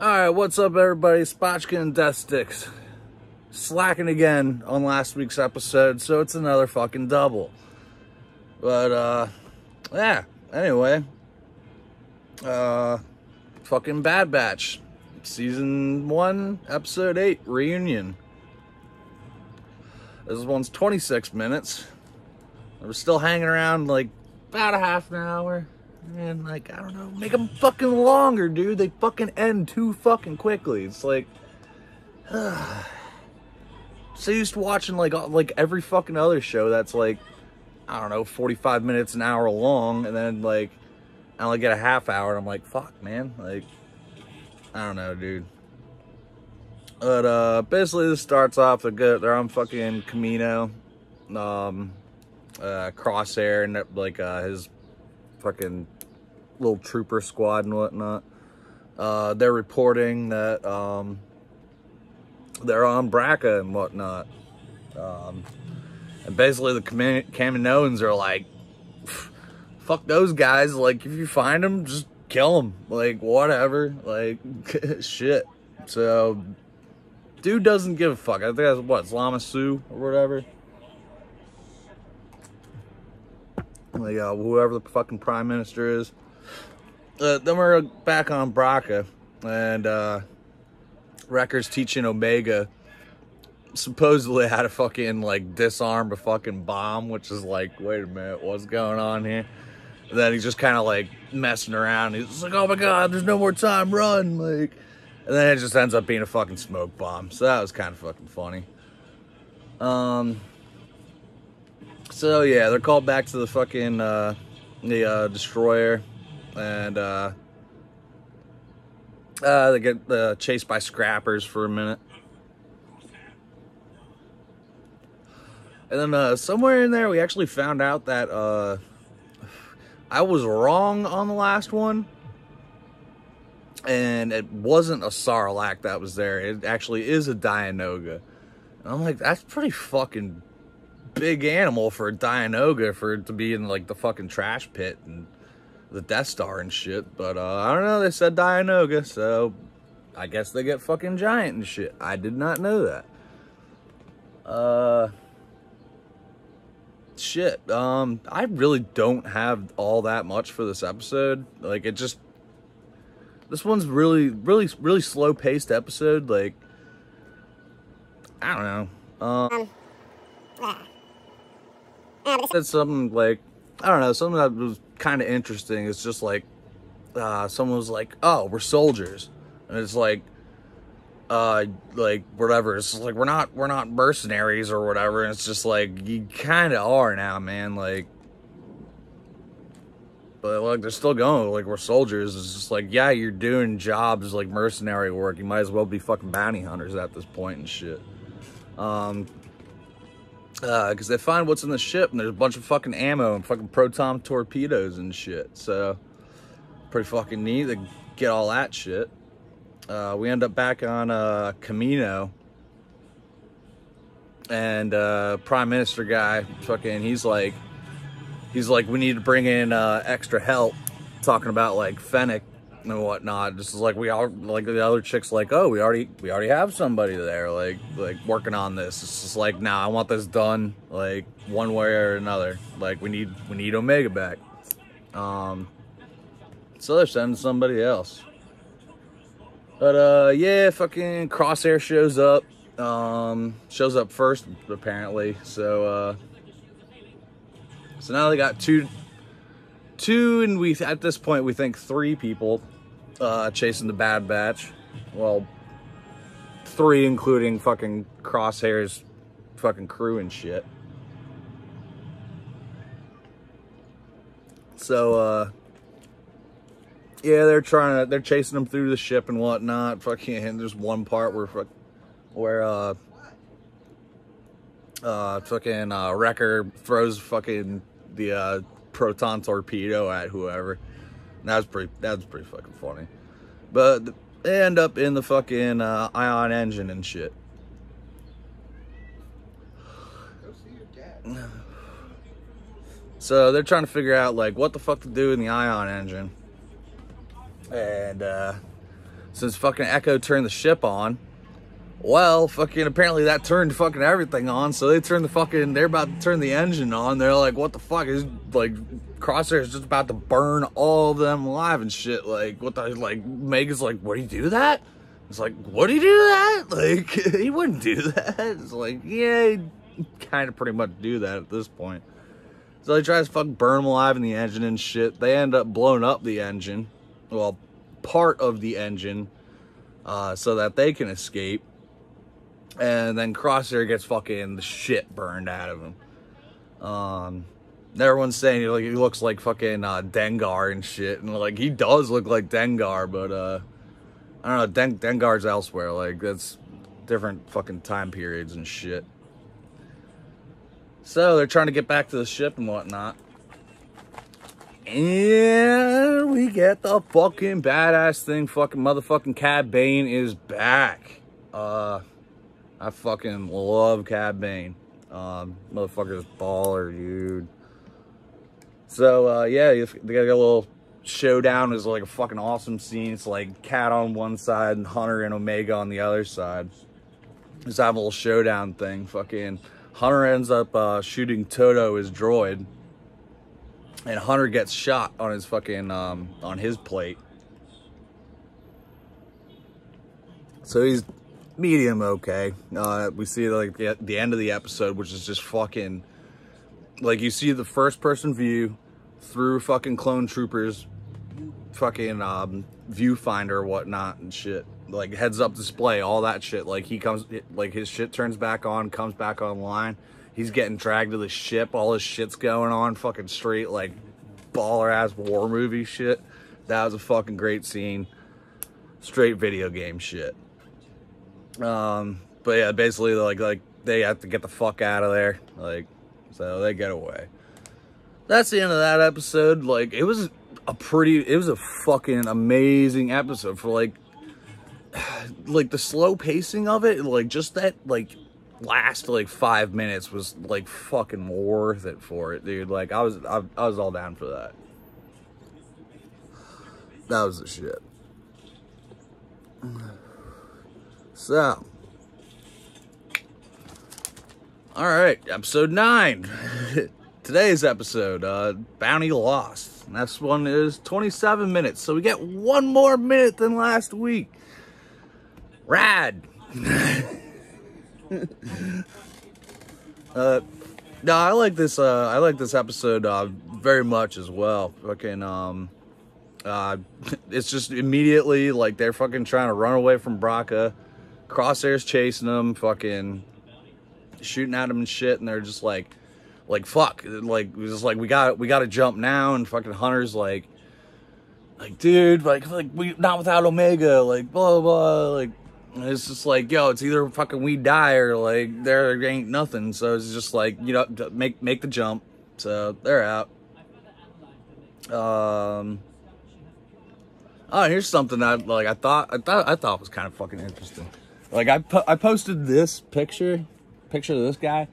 Alright, what's up everybody? Spotchka and Death Sticks. Slacking again on last week's episode, so it's another fucking double. But, yeah, anyway. Fucking Bad Batch. Season 1, Episode 8, Reunion. This one's 26 minutes. We're still hanging around, like, about a half an hour. And, like, I don't know, make them fucking longer, dude. They fucking end too fucking quickly. It's like, so used to watching, like every fucking other show that's, like, I don't know, 45 minutes, an hour long. And then, like, I only get a half hour. And I'm like, fuck, man. Like, I don't know, dude. But, basically, this starts off, they're on fucking Camino. Crosshair and, like, his fucking little trooper squad and whatnot. They're reporting that they're on Bracca and whatnot. And basically the Kaminoans are like, fuck those guys. Like, if you find them, just kill them. Like, whatever. Like, shit. So, dude doesn't give a fuck. I think that's what, Lama-Su or whatever. Like, whoever the fucking prime minister is. Then we're back on Bracca, and Wrecker's teaching Omega supposedly how to fucking, like, disarm a fucking bomb, which is like, wait a minute, what's going on here? And then he's just kind of, like, messing around. He's like, oh my god, there's no more time, run! Like, and then it just ends up being a fucking smoke bomb. So that was kind of fucking funny. So yeah, they're called back to the fucking destroyer, and they get chased by scrappers for a minute, and then somewhere in there we actually found out that I was wrong on the last one, and it wasn't a Sarlacc that was there. It actually is a Dianoga, and I'm like, that's pretty fucking big animal for a Dianoga for it to be in, like, the fucking trash pit and the Death Star and shit. But I don't know, they said Dianoga, so I guess they get fucking giant and shit. I did not know that. Shit, I really don't have all that much for this episode. Like, it just, this one's really slow paced episode. Like, I don't know. It's something like, I don't know, something that was kind of interesting. It's just like, someone was like, oh, we're soldiers. And it's like whatever. It's like, we're not mercenaries or whatever. And it's just like, you kind of are now, man. Like, but like, they're still going, like, we're soldiers. It's just like, yeah, you're doing jobs like mercenary work. You might as well be fucking bounty hunters at this point and shit. Because they find what's in the ship, and there's a bunch of fucking ammo and fucking proton torpedoes and shit. So, pretty fucking neat. They get all that shit. We end up back on Camino. And Prime Minister guy, fucking, he's like, we need to bring in extra help. Talking about, like, Fennec and whatnot. Just like, we all, like, the other chick's like, oh, we already have somebody there, like working on this. It's just like, nah, I want this done, like, one way or another. Like, we need Omega back. So they're sending somebody else. But yeah, fucking Crosshair shows up. Shows up first apparently. So now they got two, and we, at this point, we think 3 people chasing the Bad Batch. Well, 3 including fucking Crosshair's fucking crew and shit. So, yeah, they're chasing them through the ship and whatnot. Fucking, and there's one part where fucking Wrecker throws fucking the proton torpedo at whoever. That was pretty fucking funny. But they end up in the fucking ion engine and shit. So they're trying to figure out, like, what the fuck to do in the ion engine. And since fucking Echo turned the ship on. Well, fucking apparently that turned fucking everything on, so they're about to turn the engine on. They're like, what the fuck is, like, Crosshair's just about to burn all of them alive and shit. Like, what the, like, Mega's like, what do you do that? It's like, what do you do that? Like, he wouldn't do that. It's like, yeah, he'd kind of pretty much do that at this point. So they try to fucking burn them alive in the engine and shit. They end up blowing up the engine. Well, part of the engine, so that they can escape. And then Crosshair gets fucking the shit burned out of him. Everyone's saying like, he looks like fucking Dengar and shit. And like, he does look like Dengar, but I don't know, Dengar's elsewhere. Like, that's different fucking time periods and shit. So they're trying to get back to the ship and whatnot. And we get the fucking badass thing. Fucking motherfucking Cad Bane is back. I fucking love Cad Bane. Motherfucker's baller, dude. So, yeah, they got a little showdown. It's like a fucking awesome scene. It's like Cad on one side and Hunter and Omega on the other side. Just have a little showdown thing. Fucking Hunter ends up shooting Toto, his droid. And Hunter gets shot on his fucking, on his plate. So he's medium okay. We see like the end of the episode, which is just fucking, like, you see the first person view through fucking clone troopers fucking viewfinder or whatnot and shit, like heads up display, all that shit. Like, he comes, like, his shit turns back on, comes back online, he's getting dragged to the ship, all his shit's going on, fucking straight like baller ass war movie shit. That was a fucking great scene. Straight video game shit. But yeah, basically like they have to get the fuck out of there, like, so they get away. That's the end of that episode. Like, it was a fucking amazing episode for like the slow pacing of it, like just that like last like 5 minutes was like fucking worth it for it, dude. Like, I was all down for that. That was the shit. So, all right, episode 9. Today's episode, Bounty Lost. Next one is 27 minutes, so we get 1 more minute than last week. Rad. No, I like this episode very much as well. Fucking it's just immediately like they're fucking trying to run away from Braca. Crosshair's chasing them, fucking shooting at them and shit, and they're just like fuck, like just like we gotta jump now. And fucking Hunter's like dude, like we not without Omega, like blah blah blah, like, and it's just like, yo, it's either fucking we die or like there ain't nothing. So it's just like, you know, make the jump. So they're out. Oh, here's something I thought was kind of fucking interesting. Like, I posted this picture of this guy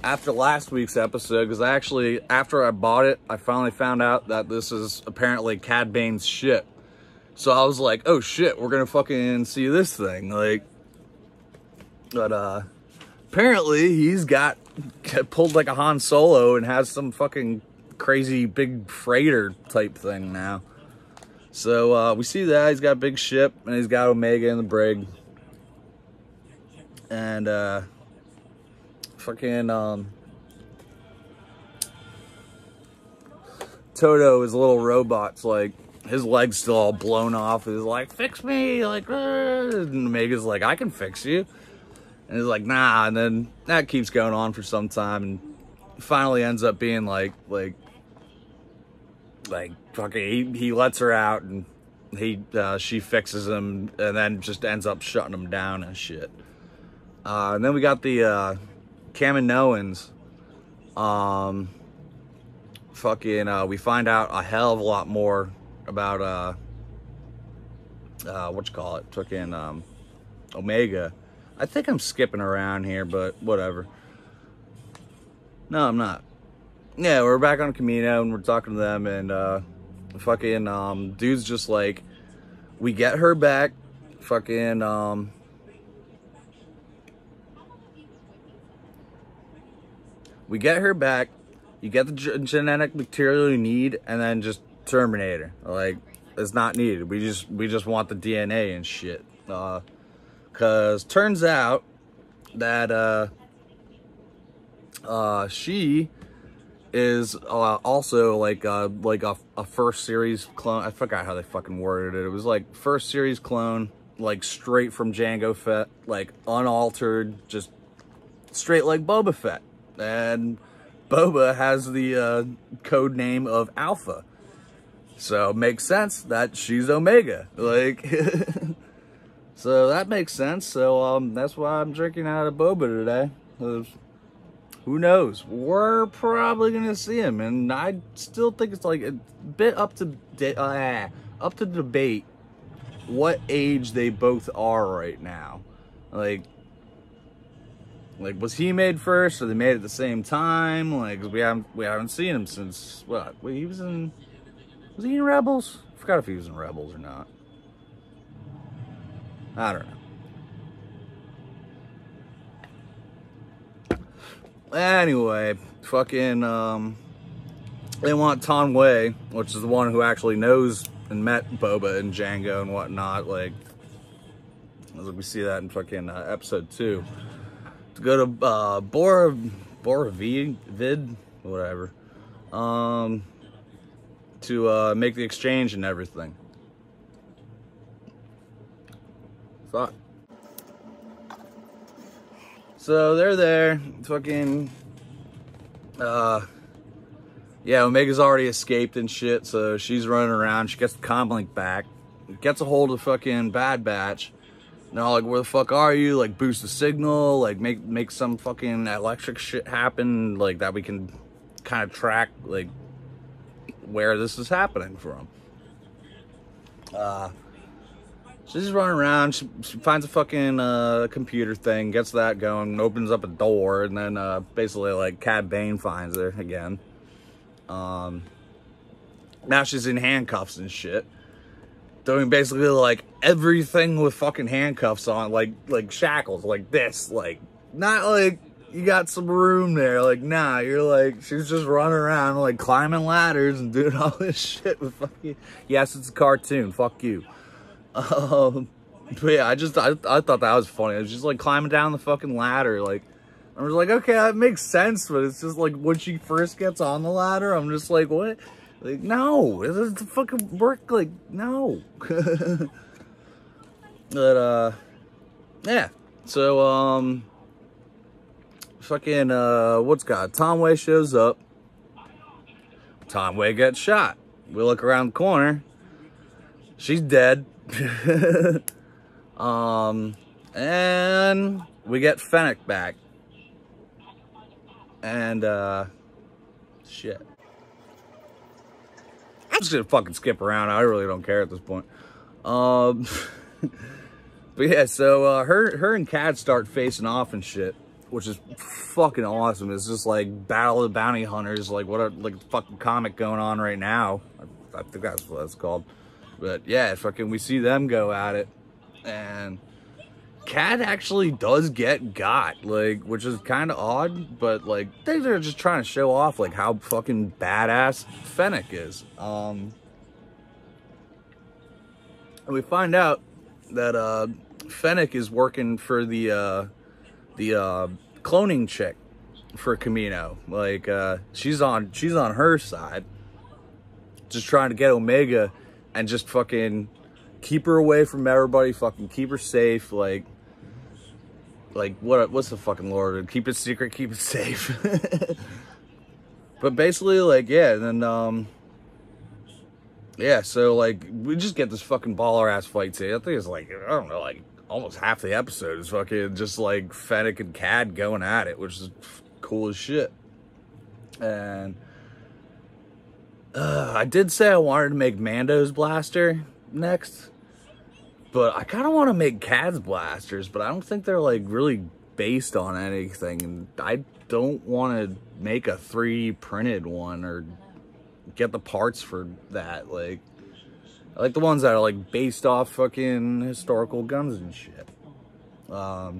after last week's episode, because after I bought it, I finally found out that this is apparently Cad Bane's ship. So I was like, oh shit, we're gonna fucking see this thing. Like, but apparently he's got pulled like a Han Solo and has some fucking crazy big freighter type thing now. So we see that he's got a big ship and he's got Omega in the brig. And fucking Toto, his little robot's like, his leg's still all blown off. He's like, fix me, like, and Omega's like, I can fix you. And he's like, nah. And then that keeps going on for some time, and finally ends up being like fucking, he lets her out, and she fixes him, and then just ends up shutting him down and shit. And then we got the Kaminoans. We find out a hell of a lot more about fucking Omega. I think I'm skipping around here, but whatever. No, I'm not. Yeah, we're back on Camino and we're talking to them, and fucking, dude's just like, we get her back, fucking, we get her back, you get the genetic material you need, and then just terminate her. Like, it's not needed. We just want the DNA and shit. Cause turns out that she is also like a first series clone. I forgot how they fucking worded it. It was like first series clone, like straight from Jango Fett, like unaltered, just straight like Boba Fett. And Boba has the code name of Alpha, so it makes sense that she's Omega. Like, so that makes sense. So that's why I'm drinking out of Boba today. Who knows? We're probably gonna see him, and I still think it's like a bit up to debate what age they both are right now. Like was he made first, or they made it at the same time? Like, we haven't seen him since what? Wait, was he in Rebels? I forgot if he was in Rebels or not. I don't know. Anyway, fucking, they want Ton Wei, which is the one who actually knows and met Boba and Jango and whatnot, like we see that in fucking episode 2, to go to Borovid, whatever, to make the exchange and everything. Thought. So they're there, fucking, yeah, Omega's already escaped and shit, so she's running around. She gets the comlink back, gets a hold of fucking Bad Batch. And they're all like, where the fuck are you? Like, boost the signal, like, make some fucking electric shit happen, like, that we can kind of track, like, where this is happening from. She's running around, she finds a fucking computer thing, gets that going, opens up a door, and then basically, like, Cad Bane finds her again. Now she's in handcuffs and shit, doing basically like everything with fucking handcuffs on, like shackles, like this, like, not like you got some room there, like, nah, you're like, she's just running around like climbing ladders and doing all this shit with fucking, yes, it's a cartoon, fuck you. But yeah, I thought that was funny. I was just like climbing down the fucking ladder, like, I was like, okay, that makes sense, but it's just like when she first gets on the ladder, I'm just like, what? Like, no, it doesn't fucking work, like, no. But, yeah, so, fucking, Tom Wei shows up. Tom Wei gets shot. We look around the corner. She's dead. And we get Fennec back. And, shit. I'm just gonna fucking skip around. I really don't care at this point. But yeah, so, her and Cad start facing off and shit, which is fucking awesome. It's just like Battle of the Bounty Hunters, like what a fucking comic going on right now. I think that's what it's called. But yeah, fucking, we see them go at it, and Cad actually does got, like, which is kind of odd, but, like, they're just trying to show off, like, how fucking badass Fennec is. And we find out that, Fennec is working for the cloning chick for Kamino. Like, she's on her side, just trying to get Omega and just fucking keep her away from everybody, fucking keep her safe, like what's the fucking lord? Keep it secret, keep it safe. But basically, like, yeah, and then yeah, so like we just get this fucking baller ass fight scene. I think it's like, I don't know, like almost half the episode is fucking just like Fennec and Cad going at it, which is cool as shit. And I did say I wanted to make Mando's blaster next, but I kind of want to make Cad's blasters, but I don't think they're like really based on anything, and I don't want to make a 3D printed one, or get the parts for that. Like, I like the ones that are like based off fucking historical guns and shit. I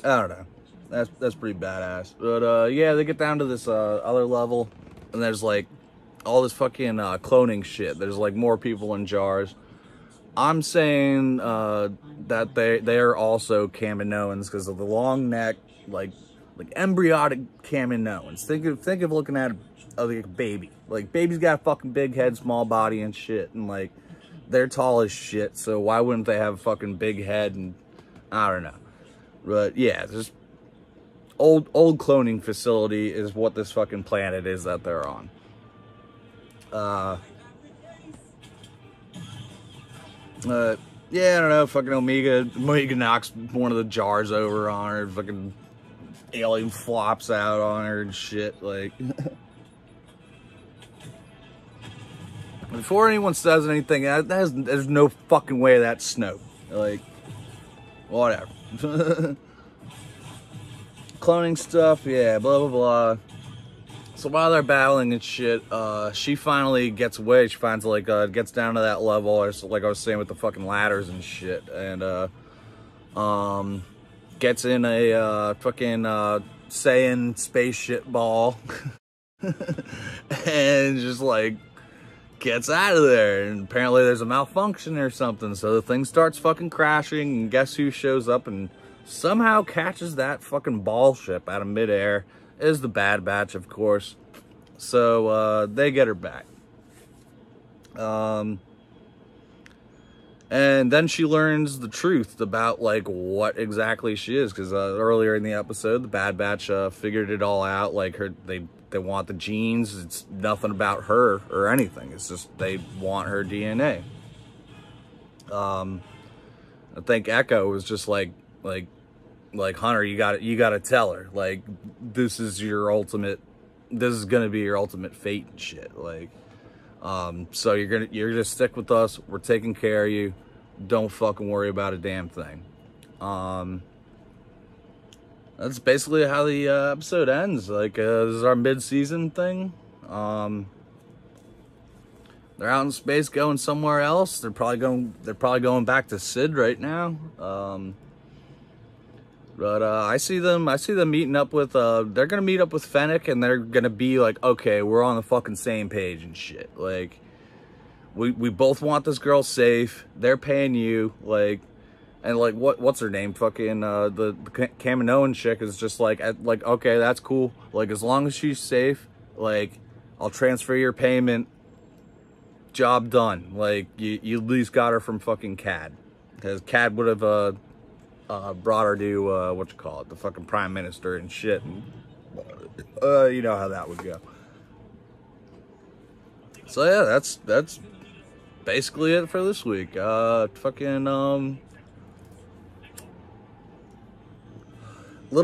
don't know. That's pretty badass. But yeah, they get down to this other level, and there's like all this fucking cloning shit. There's like more people in jars. I'm saying that they are also Kaminoans because of the long neck, like embryonic Kaminoans. Think of looking at like a baby. Like, baby's got a fucking big head, small body and shit, and like they're tall as shit. So why wouldn't they have a fucking big head? And I don't know. But yeah, just old cloning facility is what this fucking planet is that they're on. Yeah, I don't know, fucking Omega knocks one of the jars over on her, fucking alien flops out on her and shit, like. Before anyone says anything, there's no fucking way that's Snoke. Like, whatever. Cloning stuff, yeah, blah, blah, blah. So while they're battling and shit, she finally gets away. She finds, like, gets down to that level, or like I was saying with the fucking ladders and shit, and, gets in a, fucking, Saiyan spaceship ball, and just, like, gets out of there. And apparently there's a malfunction or something, so the thing starts fucking crashing, and guess who shows up and somehow catches that fucking ball ship out of midair? Is the Bad Batch, of course. So they get her back. And then she learns the truth about like what exactly she is, because earlier in the episode, the Bad Batch figured it all out. Like, they want the genes. It's nothing about her or anything. It's just they want her DNA. I think Echo was just like Hunter, you gotta tell her, like, this is gonna be your ultimate fate and shit. Like, so you're gonna stick with us. We're taking care of you. Don't fucking worry about a damn thing. That's basically how the episode ends. Like, this is our mid-season thing. They're out in space going somewhere else. They're probably going back to Sid right now. But I see them meeting up with, they're gonna meet up with Fennec, and they're gonna be like, okay, we're on the fucking same page and shit. Like, we both want this girl safe. They're paying you, like, and like, what's her name? Fucking, the Kaminoan chick is just like, okay, that's cool. Like, as long as she's safe, like, I'll transfer your payment. Job done. Like, you at least got her from fucking Cad. Because Cad would have, brought her to, the fucking prime minister and shit, and, you know how that would go. So yeah, that's basically it for this week. Little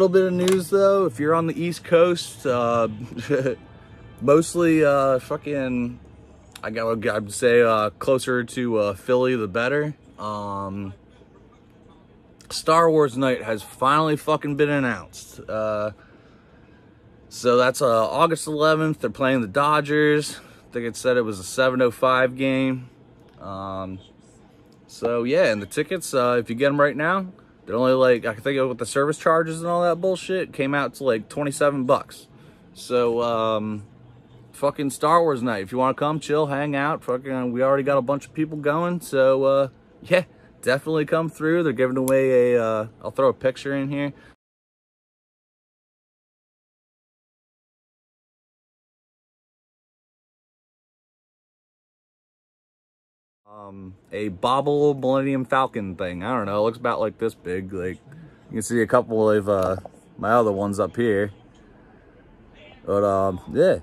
bit of news though, if you're on the East Coast, mostly, I'd say, closer to, Philly the better. Star Wars Night has finally fucking been announced. So that's August 11th. They're playing the Dodgers. I think it said it was a 7:05 game. So yeah, and the tickets, if you get them right now, they're only like, I think with the service charges and all that bullshit, came out to like $27. So fucking Star Wars Night. If you want to come, chill, hang out. Fucking, we already got a bunch of people going. So yeah. Definitely come through. They're giving away a, I'll throw a picture in here. A Bobble Millennium Falcon thing. I don't know. It looks about like this big. Like, you can see a couple of my other ones up here. But yeah,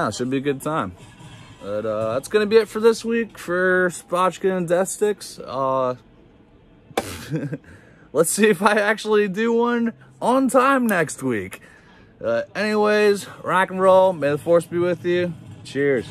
it should be a good time. But that's gonna be it for this week for Spotchka and Death Sticks. Let's see if I actually do one on time next week. Anyways, rock and roll. May the force be with you. Cheers.